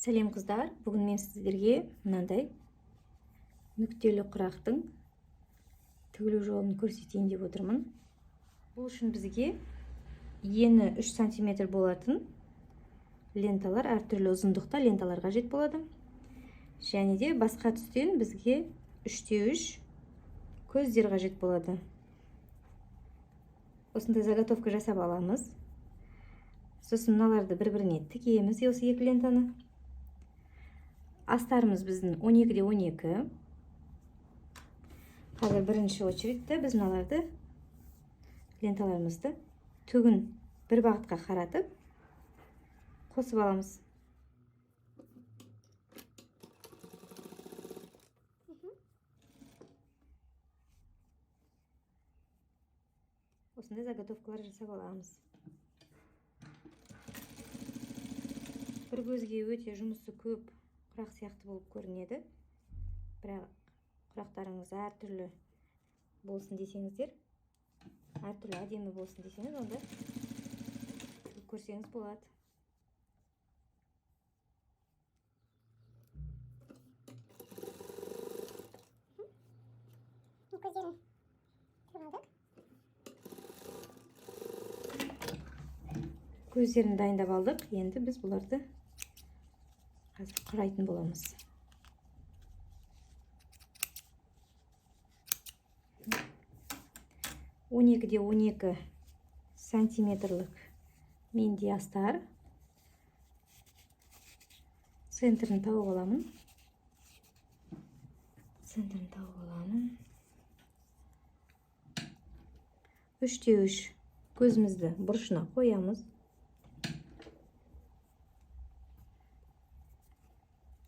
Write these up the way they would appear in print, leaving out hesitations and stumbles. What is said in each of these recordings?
Сәлем қыздар, бүгін мен сіздерге мынандай нүктелі құрақтың тігілу жолын көрсетейін деп отырмын. Бұл үшін бізге ені 3 см болатын ленталар, әртүрлі ұзындықта ленталар қажет болады. Және де басқа түстен бізге 3×3 көздер қажет болады. Осындай заготовка жасап аламыз. Сосын мыналарды бір-біріне тігеміз, осы екі лентаны. Астарымыз біздің 12×12. Қазір бірінші очередте біз мыналарды ленталарымызды түгін бір бағытқа қаратып қосып аламыз. Осындай заготовкалар жасап аламыз. Бір көзге өте жұмысы көп құрақ сияқты болып көрінеді. Бірақ құрақтарыңыз әртүрлі болсын десеңіздер, әртүрлі әдемі болсын десеңіз, онда көрсеңіз болады. Көздерін дайындап алдық. Енді біз бұларды қазір құрайтын боламыз. Он 12×12 сантиметрлік менде астар. Центрін тауып аламын. Центрін тауып аламын. 3×3 көзімізді бұрышына қоямыз.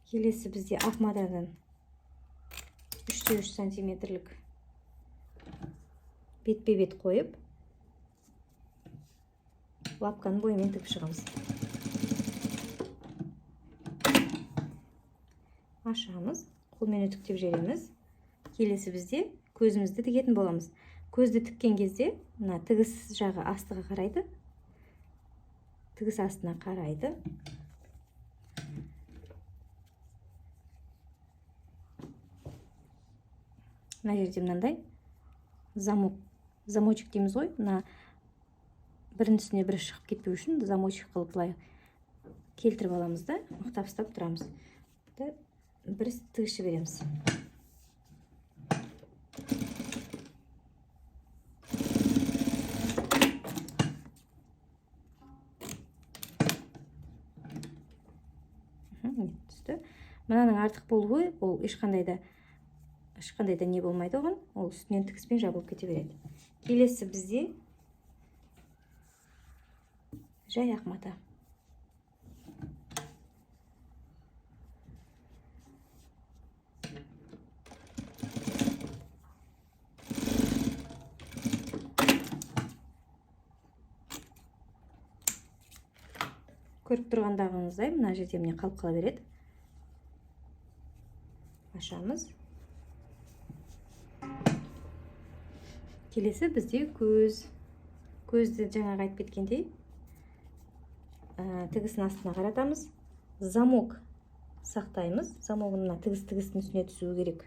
Келесі бізде ақ матадан 3×3 сантиметрлік бетпе-бет қойып, лапканың бойымен тігіп шығамыз. Ашамыз, қолмен үтіктеп жібереміз. Келесі бізде көзімізді тігетін боламыз. Көзді тіккен кезде мына тігіс жағы астыға қарайды. Тігіс астына қарайды. Мына жерде мынандай замочек дейміз ғой. Мына бірінің үстіне бірі шығып кетпеу үшін замочек қылып былай келтіріп аламыз да, мықтап ұстап тұрамыз. Бір тігіс жібереміз. Түсті. Мынаның артық болуы, ол ешқандай да не болмайды оған, ол үстінен тігіспен жабылып кете береді. Келесі бізде жай ақ мата. Көріп тұрғандағыңыздай мына жерде міне қалып қала береді. Ашамыз. Келесі бізде көзді жаңағы айтып кеткендей тігісін астына қаратамыз. Замок сақтаймыз. Замогын тігістің үстіне түсуі керек.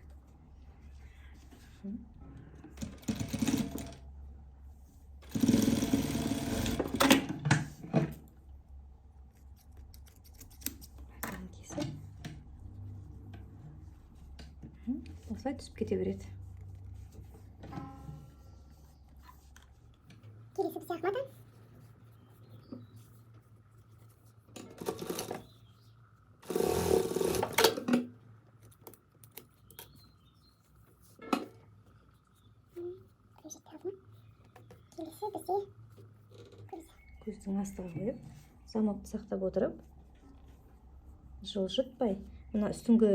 Осылай түсіп кете береді. Келесі бізде ақ мата. Көздің астыға қойып, замокты сақтап отырып, жылжытпай, мына үстіңгі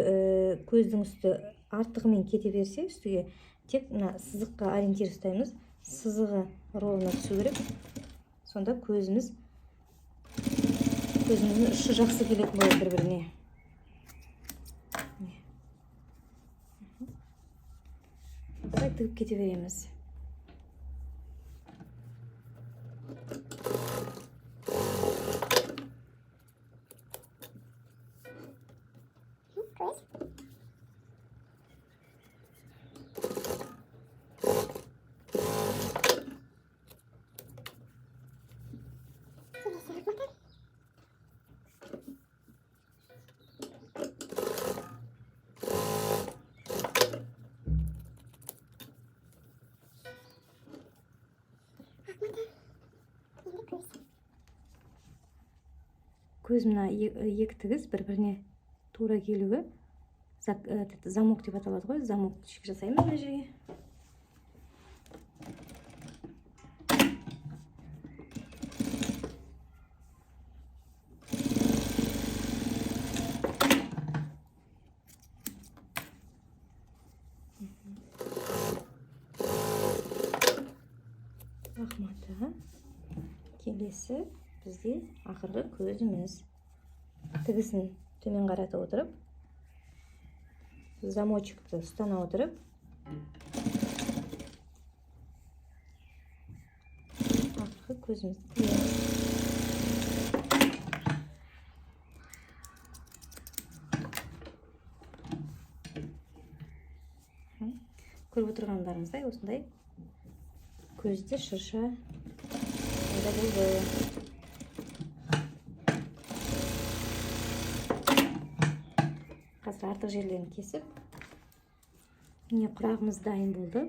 көздің үсті артығымен кете берсе, үстіге тек мына сызыққа ориентир ұстаймыз. Сызығы ровно түсу керек. Сонда көзіміздің ұшы жақсы келетін болады бір-біріне. Осылай тігіп кете береміз. көз мына екі тігіс бір-біріне тура келуі замок деп аталады ғой. Замок жасаймыз мына жерге. Рахматы. Келесі бізде ақырғы көзіміз. Тігісін төмен қарата отырып, замочекті ұстана отырып, ақырғы көзімізді тігеміз. Көріп отырғандарыңыздай осындай көзді шырша пайда болды. Қазір артық жерлерін кесіп, міне құрағымыз дайын болды.